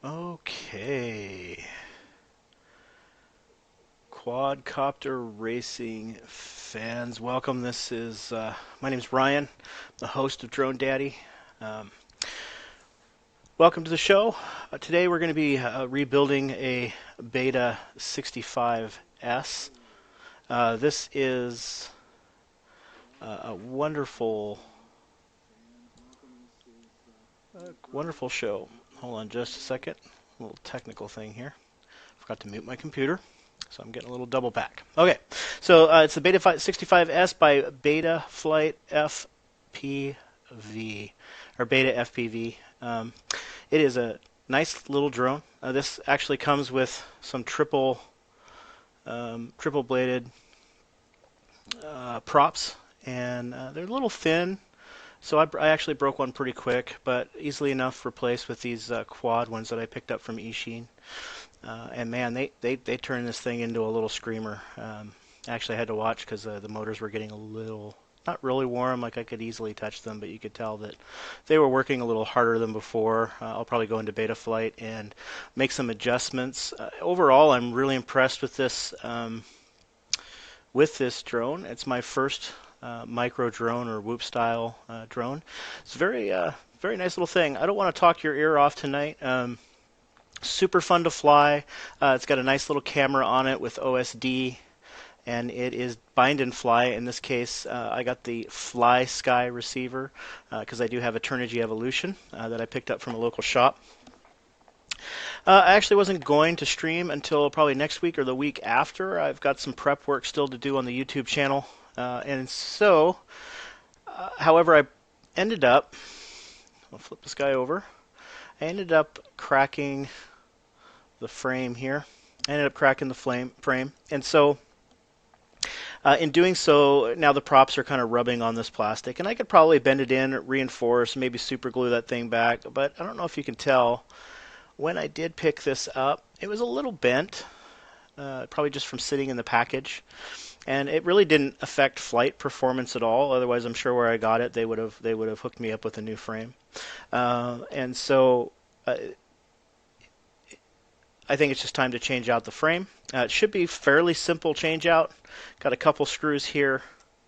Okay. Quadcopter racing fans, welcome. This is my name is Ryan, the host of Drone Daddy. Um, Welcome to the show. Today we're going to be rebuilding a Beta 65S. This is a wonderful show. Hold on just a second. A little technical thing here. Forgot to mute my computer, so I'm getting a little double back. Okay, so it's the Beta 65S by BetaFlight FPV, or Beta FPV. It is a nice little drone. This actually comes with some triple bladed props, and they're a little thin. So I actually broke one pretty quick, but easily enough replaced with these quad ones that I picked up from Eachine. And man, they turned this thing into a little screamer. I actually had to watch because the motors were getting a little, not really warm, like I could easily touch them, but you could tell that they were working a little harder than before. I'll probably go into Betaflight and make some adjustments. Overall, I'm really impressed with this drone. It's my first micro drone or whoop style drone. It's a very nice little thing. I don't want to talk your ear off tonight. Super fun to fly. It's got a nice little camera on it with OSD, and it is bind and fly. In this case, I got the Fly Sky receiver because I do have a Turnigy Evolution that I picked up from a local shop. I actually wasn't going to stream until probably next week or the week after. I've got some prep work still to do on the YouTube channel. However, I ended up, I'll flip this guy over. I ended up cracking the frame here. I ended up cracking the frame. And so in doing so, now the props are kind of rubbing on this plastic. And I could probably bend it in, reinforce, maybe super glue that thing back. But I don't know if you can tell. When I did pick this up, it was a little bent, probably just from sitting in the package. And it really didn't affect flight performance at all. Otherwise, I'm sure where I got it, they would have hooked me up with a new frame. And so I think it's just time to change out the frame. It should be fairly simple change out. Got a couple screws here,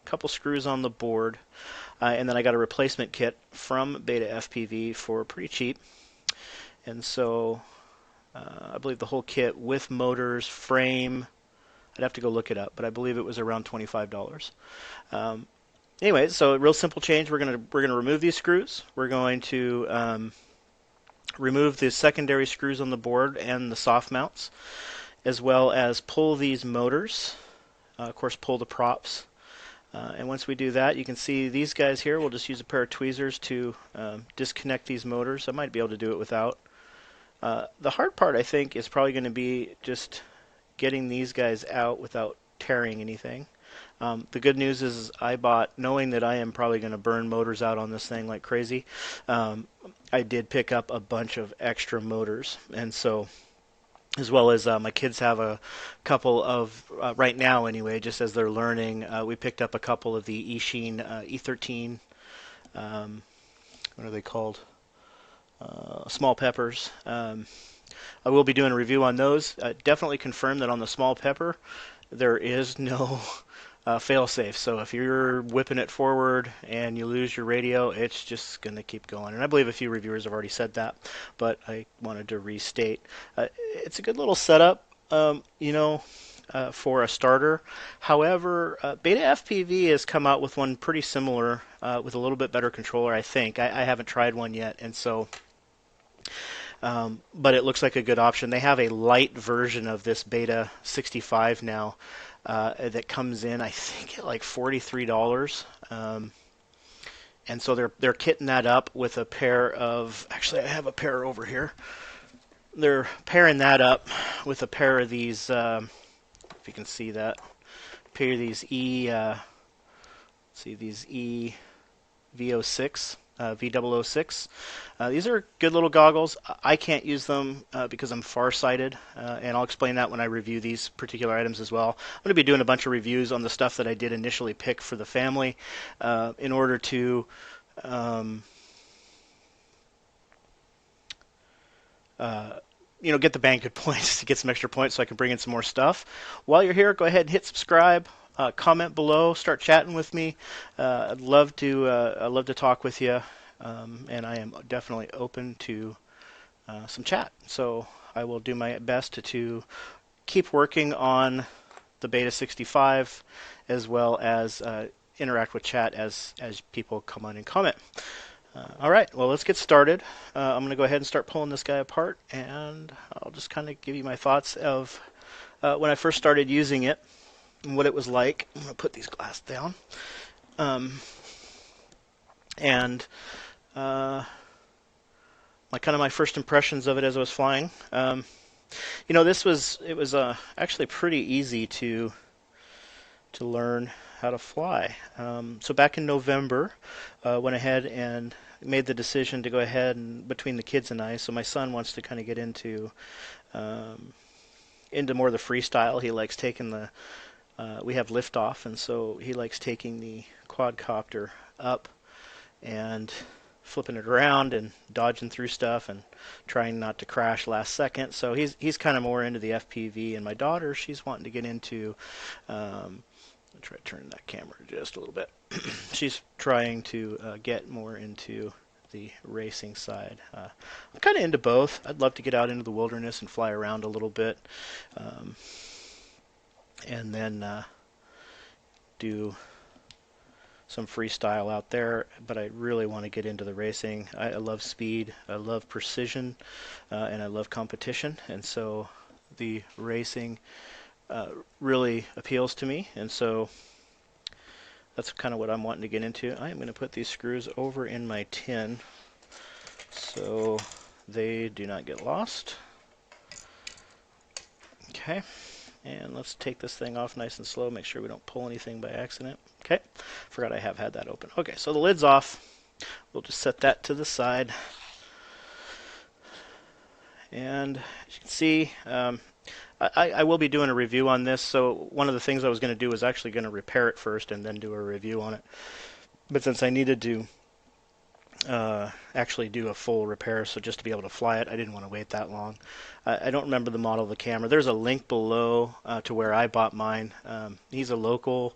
a couple screws on the board, and then I got a replacement kit from Beta FPV for pretty cheap. And so I believe the whole kit with motors, frame, I'd have to go look it up, but I believe it was around $25. Anyway, so a real simple change. We're gonna remove these screws. We're going to remove the secondary screws on the board and the soft mounts, as well as pull these motors. Of course, pull the props. And once we do that, you can see these guys here. We'll just use a pair of tweezers to disconnect these motors. I might be able to do it without. The hard part, I think, is probably going to be just getting these guys out without tearing anything. The good news is I bought, knowing that I am probably going to burn motors out on this thing like crazy, I did pick up a bunch of extra motors. And so, as well as my kids have a couple of, right now anyway, just as they're learning, we picked up a couple of the Eachine E13, what are they called? Small peppers. I will be doing a review on those. Definitely confirm that on the small pepper, there is no fail-safe. So if you're whipping it forward and you lose your radio, it's just going to keep going. And I believe a few reviewers have already said that, but I wanted to restate. It's a good little setup, for a starter. However, Beta FPV has come out with one pretty similar, with a little bit better controller, I think. I haven't tried one yet, and so... but it looks like a good option. They have a light version of this Beta 65 now that comes in, I think, at like $43. And so they're kitting that up with a pair of. Actually, I have a pair over here. They're pairing that up with a pair of these. If you can see that, pair of these these V06. V006. These are good little goggles. I can't use them because I'm farsighted, and I'll explain that when I review these particular items as well. I'm going to be doing a bunch of reviews on the stuff that I did initially pick for the family in order to get the bank good points to get some extra points so I can bring in some more stuff. While you're here, go ahead and hit subscribe. Comment below. Start chatting with me. I'd love to talk with you, and I am definitely open to some chat. So I will do my best to keep working on the Beta 65, as well as interact with chat as people come on and comment. All right, well, let's get started. I'm going to go ahead and start pulling this guy apart, and I'll just kind of give you my thoughts of when I first started using it and what it was like. I'm going to put these glasses down. And my first impressions of it as I was flying. It was actually pretty easy to learn how to fly. So back in November, went ahead and made the decision to go ahead and between the kids and I. So my son wants to kind of get into more of the freestyle. He likes taking we have liftoff, and so he likes taking the quadcopter up and flipping it around and dodging through stuff and trying not to crash last second. So he's kind of more into the FPV, and my daughter, she's wanting to get into I'll try to turn that camera just a little bit. She's trying to get more into the racing side. I'm kind of into both. I'd love to get out into the wilderness and fly around a little bit, and then do some freestyle out there, but I really want to get into the racing. I love speed, I love precision, and I love competition, and so the racing really appeals to me, and so that's kind of what I'm wanting to get into. I am going to put these screws over in my tin so they do not get lost. Okay, and let's take this thing off nice and slow, make sure we don't pull anything by accident. Okay, forgot I have had that open. Okay, so the lid's off. We'll just set that to the side. And as you can see, I will be doing a review on this, so one of the things I was going to do was actually going to repair it first and then do a review on it. But since I needed to actually do a full repair, so just to be able to fly it, I didn't want to wait that long. I don't remember the model of the camera. There's a link below to where I bought mine. He's a local,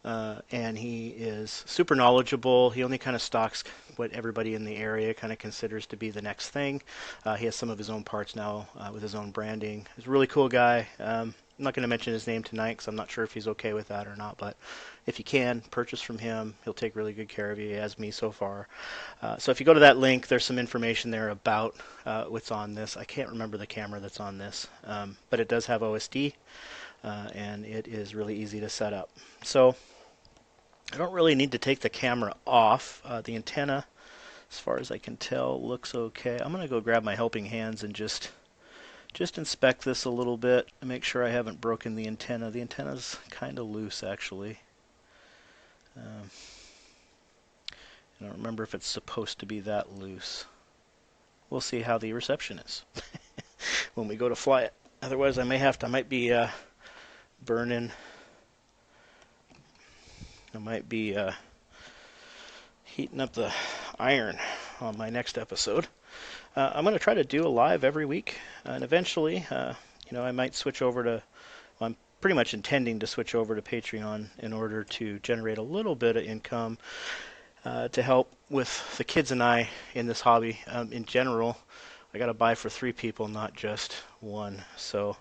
and he is super knowledgeable. He only kind of stocks what everybody in the area kind of considers to be the next thing. He has some of his own parts now with his own branding. He's a really cool guy. I'm not going to mention his name tonight because I'm not sure if he's okay with that or not, but if you can, purchase from him. He'll take really good care of you, as me so far. So if you go to that link, there's some information there about what's on this. I can't remember the camera that's on this, but it does have OSD, and it is really easy to set up. So I don't really need to take the camera off. The antenna, as far as I can tell, looks okay. I'm going to go grab my helping hands and just inspect this a little bit and make sure I haven't broken the antenna. The antenna's kind of loose, actually. I don't remember if it's supposed to be that loose. We'll see how the reception is when we go to fly it. Otherwise, I might be burning. I might be heating up the iron on my next episode. I'm going to try to do a live every week, and eventually, I might switch over to. Well, I'm pretty much intending to switch over to Patreon in order to generate a little bit of income to help with the kids and I in this hobby. In general, I got to buy for 3 people, not just one. So,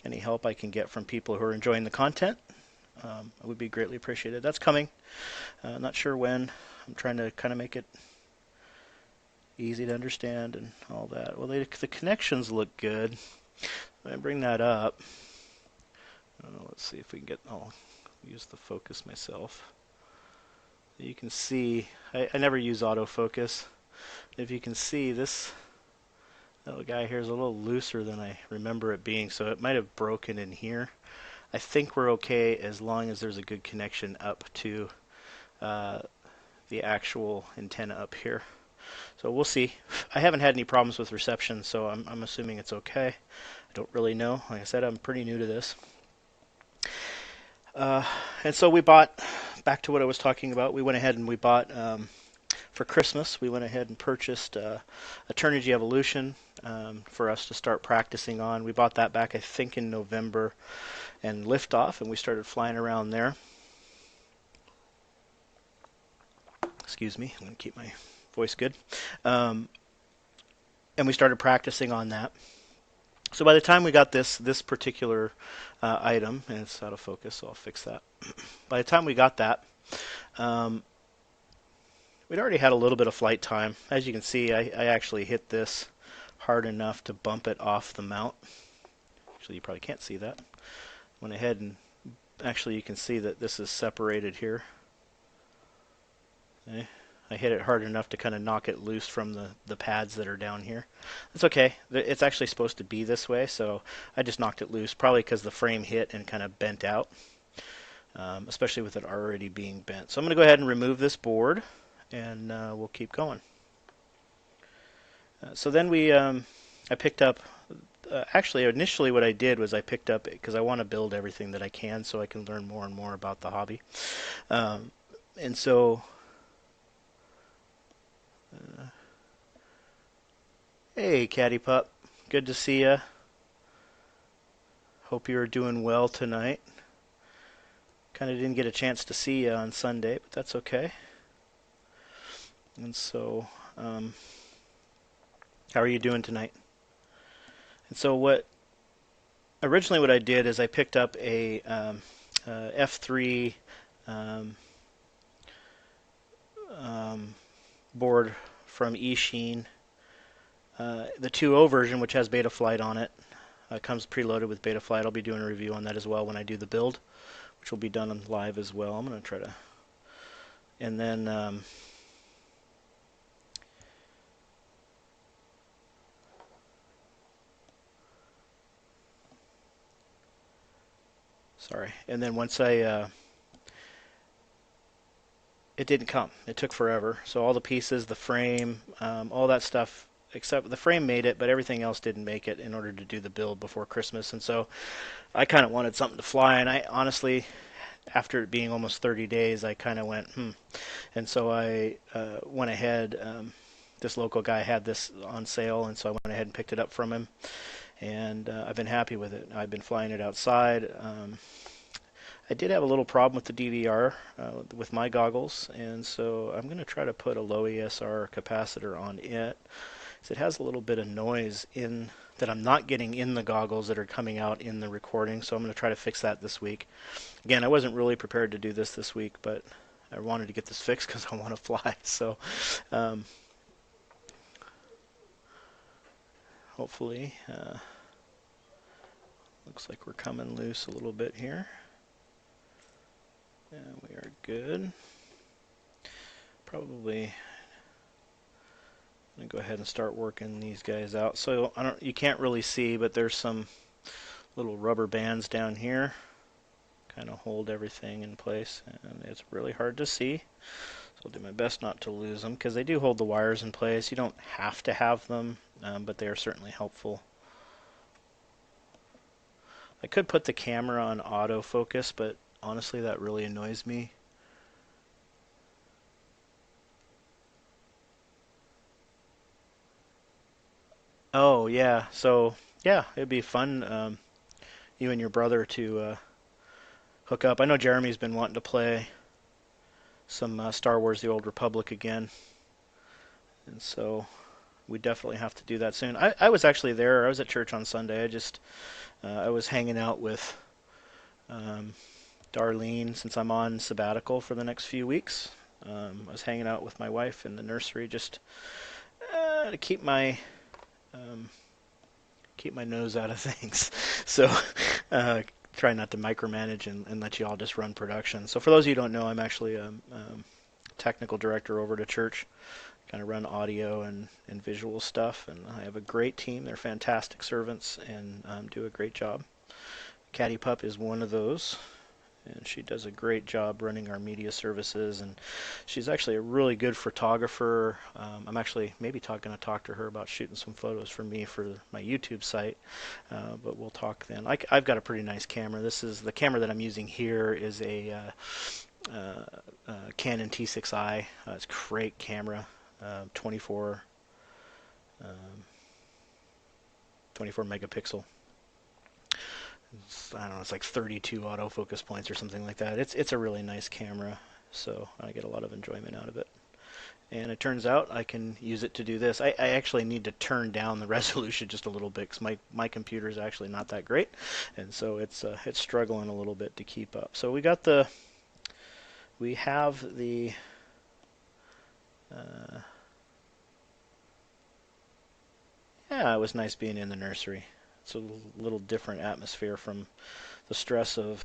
any help I can get from people who are enjoying the content would be greatly appreciated. That's coming. Not sure when. I'm trying to kind of make it easy to understand and all that. Well, the connections look good. When I bring that up, let's see if we can get. I'll use the focus myself. You can see I never use autofocus. If you can see, this little guy here is a little looser than I remember it being, so it might have broken in here. I think we're okay as long as there's a good connection up to the actual antenna up here. So we'll see. I haven't had any problems with reception, so I'm assuming it's okay. I don't really know. Like I said, I'm pretty new to this. And so we bought, back to what I was talking about, we went ahead and we bought for Christmas, we went ahead and purchased a Turnigy Evolution for us to start practicing on. We bought that back, I think, in November, and liftoff, and we started flying around there. Excuse me, I'm going to keep my voice good. And we started practicing on that. So by the time we got this particular item, and it's out of focus, so I'll fix that. By the time we got that, we'd already had a little bit of flight time. As you can see, I actually hit this hard enough to bump it off the mount. Actually, you probably can't see that. Went ahead and actually you can see that this is separated here. Okay. I hit it hard enough to kind of knock it loose from the pads that are down here. It's okay. It's actually supposed to be this way, so I just knocked it loose, probably because the frame hit and kind of bent out, especially with it already being bent. So I'm going to go ahead and remove this board, and we'll keep going. So then I picked up, actually initially what I did was I picked up, because I want to build everything that I can so I can learn more and more about the hobby. And so hey, Catty Pup. Good to see ya. Hope you're doing well tonight. Kind of didn't get a chance to see you on Sunday, but that's okay. And so, how are you doing tonight? And so originally what I did is I picked up a F3 board from eSheen. The 2.0 version, which has Betaflight on it, comes preloaded with Betaflight. I'll be doing a review on that as well when I do the build, which will be done on live as well. I'm going to try to... And then... sorry. And then once it didn't come. It took forever. So all the pieces, the frame, all that stuff, except the frame made it, but everything else didn't make it in order to do the build before Christmas. And so I kind of wanted something to fly, and I honestly, after it being almost 30 days, I kind of went, And so I went ahead. This local guy had this on sale, and so I went ahead and picked it up from him. And I've been happy with it. I've been flying it outside. I did have a little problem with the DVR with my goggles, and so I'm going to try to put a low ESR capacitor on it. It has a little bit of noise in that I'm not getting in the goggles that are coming out in the recording, so I'm going to try to fix that this week. Again, I wasn't really prepared to do this week, but I wanted to get this fixed because I want to fly. So hopefully, looks like we're coming loose a little bit here. And we are good. Probably I'm going to go ahead and start working these guys out. So you can't really see, but there's some little rubber bands down here. Kind of hold everything in place, and it's really hard to see. So I'll do my best not to lose them, because they do hold the wires in place. You don't have to have them, but they are certainly helpful. I could put the camera on autofocus, but honestly, that really annoys me. Oh, yeah. So, yeah, it'd be fun, you and your brother to hook up. I know Jeremy's been wanting to play some Star Wars The Old Republic again. And so we definitely have to do that soon. I was actually there. I was at church on Sunday. I was hanging out with Darlene, since I'm on sabbatical for the next few weeks. I was hanging out with my wife in the nursery just to keep my nose out of things. So try not to micromanage and let you all just run production. So for those of you who don't know, I'm actually a technical director over at a church. Kind of run audio and visual stuff, and I have a great team. They're fantastic servants and do a great job. Catty Pup is one of those, and she does a great job running our media services, and she's actually a really good photographer. I'm actually maybe going to talk to her about shooting some photos for me for my YouTube site, but we'll talk then. I've got a pretty nice camera. The camera that I'm using here is a Canon T6i. It's a great camera, 24 megapixel. I don't know, it's like 32 autofocus points or something like that. It's a really nice camera, so I get a lot of enjoyment out of it. And it turns out I can use it to do this. I actually need to turn down the resolution just a little bit because my computer is actually not that great, and so it's struggling a little bit to keep up. So we have the yeah, it was nice being in the nursery. It's a little different atmosphere from the stress of